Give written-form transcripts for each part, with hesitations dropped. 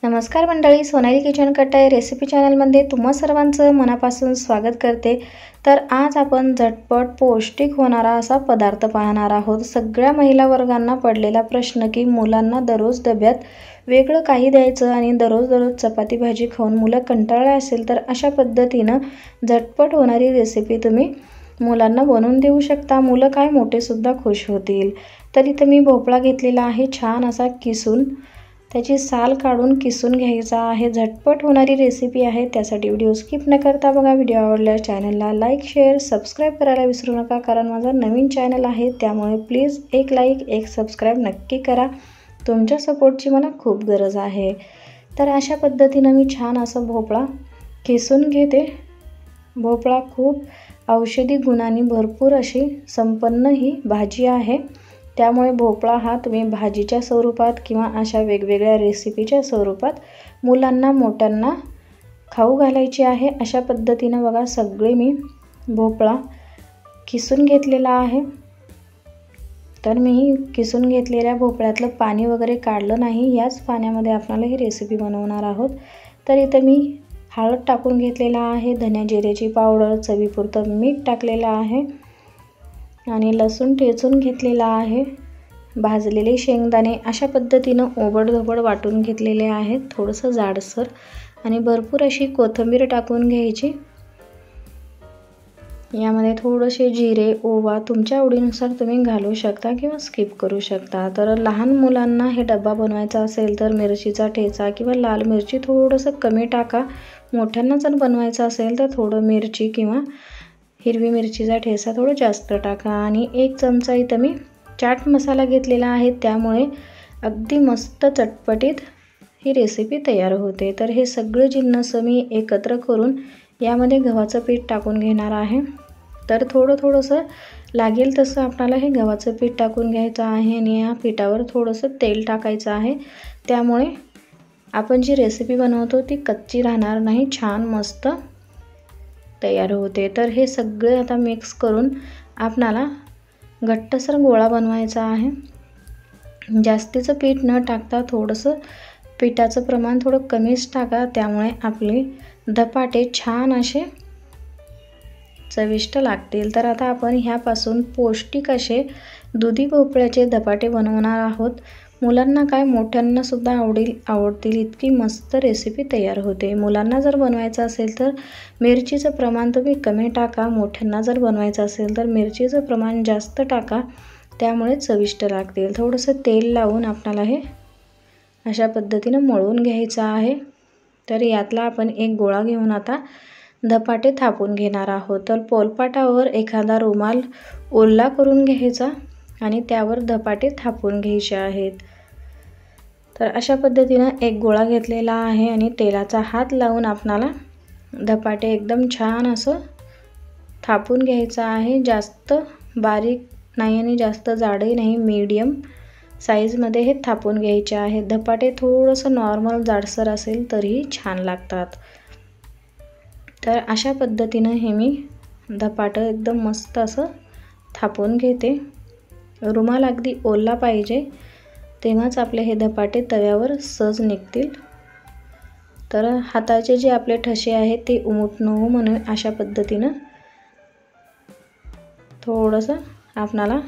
नमस्कार मंडळी, सोनाली किचन कट्टा रेसिपी चॅनलमध्ये तुम्हा सर्वांचं मनापासून स्वागत करते। तर आज आपण झटपट पौष्टिक होणारा असा पदार्थ पाहणार आहोत। सगळ्या महिला वर्गांना पडलेला प्रश्न की मुलांना दररोज डब्यात वेगळं काही द्यायचं आणि दररोज चपाती भाजी खाऊन मुलं कंटाळले असेल तर अशा पद्धतीनं झटपट होणारी रेसिपी तुम्ही मुलांना बनवून देऊ शकता। मुलं काय मोठे सुद्धा खुश होतील। तर इथे मी भोपळा घेतलेला आहे, छान असा किसून त्याची साल काढून किसून घ्यायचा आहे। झटपट होणारी रेसिपी आहे, त्यासाठी व्हिडिओ स्किप न करता बघा। व्हिडिओ आवडल्यास चॅनलला लाईक शेअर सबस्क्राईब करायला विसरू नका, कारण माझा नवीन चॅनल आहे, त्यामुळे प्लीज एक लाईक एक सबस्क्राईब नक्की करा। तुमच्या सपोर्टची मला खूप गरज आहे। तर अशा पद्धतीने मी छान असा भोपळा किसून घेते। भोपळा खूप औषधी गुणांनी भरपूर अशी संपन्न ही भाजी आहे, त्यामुळे भोपळा हा तुम्ही भाजीच्या स्वरूपात किंवा अशा वेगवेगळ्या रेसिपीच्या स्वरूपात मुलांना मोठ्यांना खाऊ घालायची आहे। अशा पद्धतीने बघा सगळे मी भोपळा किसून घेतलेला आहे। तर मी किसून घेतलेल्या भोपळ्यातलं पाणी वगैरे काढलं नाही, याच पाण्यामध्ये आपल्याला ही रेसिपी बनवणार आहोत। तर इथे मी हळद टाकून घेतलेला आहे, धन्या जिऱ्याची पावडर, चवीपुरतं मीठ टाकलेलं आहे आणि लसूण ठेचून घेतलेला आहे, भाजलेले शेंगदाणे अशा पद्धतीनं ओबडधोबड वाटून घेतलेले आहेत, थोडंसं जाडसर, आणि भरपूर अशी कोथिंबीर टाकून घ्यायची। यामध्ये थोडेसे जिरे, ओवा तुमच्या आवडीनुसार तुम्ही घालू शकता किंवा स्किप करू शकता। तर लहान मुलांना हे डब्बा बनवायचा असेल तर मिरचीचा ठेचा किंवा लाल मिरची थोडंसं कमी टाका। मोठ्यांना जर बनवायचं असेल तर थोडं मिरची किंवा हिरवी मिरचीचा ठेचा थोडं जास्त टाका। आणि 1 चमचा इथं मी चाट मसाला घेतलेला आहे, त्यामुळे अगदी मस्त चटपटीत ही रेसिपी तयार होते। तर हे सगळे जिन्नस मी एकत्र करून यामध्ये गव्हाचं पीठ टाकून घेणार आहे। तर थोडंसं लागेल तसं आपल्याला हे गव्हाचं पीठ टाकून घ्यायचं आहे आणि या पिठावर थोडंसं तेल टाकायचं आहे, त्यामुळे आपण जी रेसिपी बनवतो ती कच्ची राहणार नाही, छान मस्त तयार होते। तर हे सगळे आता मिक्स करून आपणाला घट्टसर गोळा बनवायचा आहे। जास्तीचं पीठ न टाकता थोडंसं पिठाचं प्रमाण थोडं कमीच टाका, त्यामुळे आपले धपाटे छान असे चविष्ट लागतील। तर आता आपण ह्यापासून पौष्टिक असे दुधी भोपळ्याचे धपाटे बनवणार आहोत। मुलांना काय मोठ्यांना सुद्धा आवडतील इतकी मस्त रेसिपी तयार होते। मुलांना जर बनवायचं असेल तर मिरचीचं प्रमाण तुम्ही कमी टाका, मोठ्यांना जर बनवायचं असेल तर मिरचीचं प्रमाण जास्त टाका, त्यामुळे चविष्ट लागतील। थोडंसं तेल लावून आपल्याला हे अशा पद्धतीनं मळून घ्यायचं आहे। तर यातला आपण एक गोळा घेऊन आता धपाटे थापून घेणार आहोत। तर पोलपाटावर एखादा रुमाल ओला करून घ्यायचा आणि त्यावर धपाटे थापून घ्यायचे आहेत। तर अशा पद्धतीनं एक गोळा घेतलेला आहे आणि तेलाचा हात लावून आपणाला धपाटे एकदम छान असं थापून घ्यायचं आहे। जास्त बारीक नाही आणि जास्त जाडही नाही, मीडियम साईजमध्ये हे थापून घ्यायचे आहे। धपाटे थोडंसं नॉर्मल जाडसर असेल तरीही छान लागतात। तर अशा पद्धतीनं हे मी धपाटं एकदम मस्त असं थापून घेते। रुमाल अगदी ओला पाहिजे, तेव्हाच आपले हे धपाटे तव्यावर सहज निघतील। तर हाताचे जे आपले ठसे आहेत ते उमटू नये म्हणून अशा पद्धतीनं थोडंसं आपणाला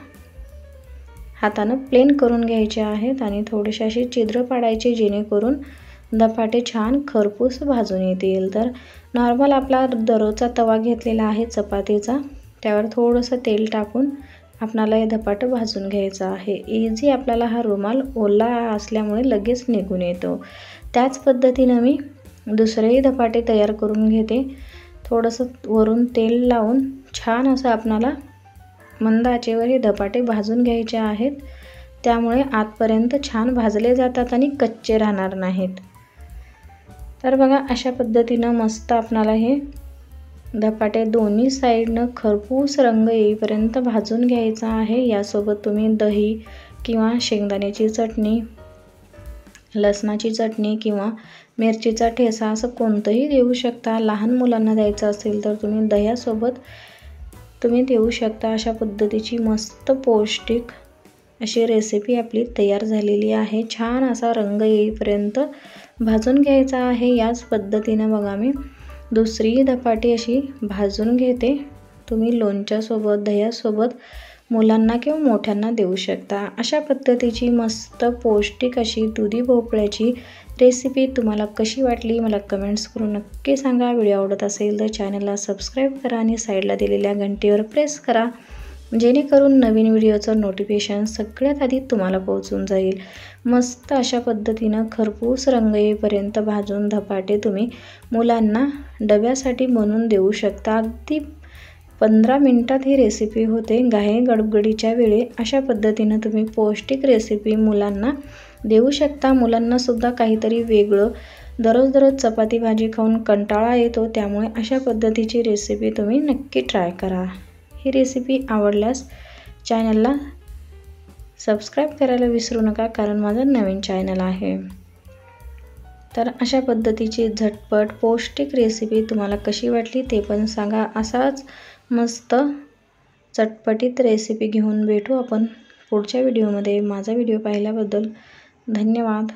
हातानं प्लेन करून घ्यायचे आहेत आणि थोडेसे असे छिद्र पाडायचे, जेणेकरून धपाटे छान खरपूस भाजून येतील। तर नॉर्मल आपला दररोजचा तवा घेतलेला आहे चपातीचा, त्यावर थोडंसं तेल टाकून आपणाला हे धपाटं भाजून घ्यायचं आहे। इझी आपल्याला हा रुमाल ओला असल्यामुळे लगेच निघून येतो। त्याच पद्धतीनं मी दुसरेही धपाटे तयार करून घेते। थोडंसं वरून तेल लावून छान असं आपणाला मंद आचेवर हे धपाटे भाजून घ्यायचे आहेत, त्यामुळे आतपर्यंत छान भाजले जातात आणि कच्चे राहणार नाहीत। तर बघा अशा पद्धतीनं मस्त आपणाला हे धपाटे दोन्ही साईडनं खरपूस रंग येईपर्यंत भाजून घ्यायचा आहे। यासोबत तुम्ही दही किंवा शेंगदाण्याची चटणी, लसणाची चटणी किंवा मिरचीचा ठेचा असं कोणतंही देऊ शकता। लहान मुलांना द्यायचं असेल तर तुम्ही दह्यासोबत तुम्ही देऊ शकता। अशा पद्धतीची मस्त पौष्टिक अशी रेसिपी आपली तयार झालेली आहे। छान असा रंग येईपर्यंत भाजून घ्यायचा आहे। याच पद्धतीनं बघा मी दुसरी धपाटी अशी भाजून घेते। तुम्ही लोणच्यासोबत, दह्यासोबत मुलांना किंवा मोठ्यांना देऊ शकता। अशा पद्धतीची मस्त पौष्टिक अशी दुधी भोपळ्याची रेसिपी तुम्हाला कशी वाटली मला कमेंट्स करून नक्की सांगा। व्हिडिओ आवडत असेल तर चॅनलला सबस्क्राईब करा आणि साईडला दिलेल्या घंटीवर प्रेस करा, जेणेकरून नवीन व्हिडिओचं नोटिफिकेशन सगळ्यात आधी तुम्हाला पोहोचून जाईल। मस्त अशा पद्धतीनं खरपूस रंग येईपर्यंत भाजून धपाटे तुम्ही मुलांना डब्यासाठी बनवून देऊ शकता। अगदी 15 मिनिटात ही रेसिपी होते। घाई गडबडीच्या वेळी अशा पद्धतीनं तुम्ही पौष्टिक रेसिपी मुलांना देऊ शकता। मुलांनासुद्धा काहीतरी वेगळं, दररोज चपाती भाजी खाऊन कंटाळा येतो, त्यामुळे अशा पद्धतीची रेसिपी तुम्ही नक्की ट्राय करा। ही रेसिपी आवडल्यास चॅनलला सबस्क्राईब करायला विसरू नका, कारण माझं नवीन चॅनल आहे। तर अशा पद्धतीची झटपट पौष्टिक रेसिपी तुम्हाला कशी वाटली ते पण सांगा। असाच मस्त चटपटीत रेसिपी घेऊन भेटू आपण पुढच्या व्हिडिओमध्ये। माझा व्हिडिओ पाहिल्याबद्दल धन्यवाद।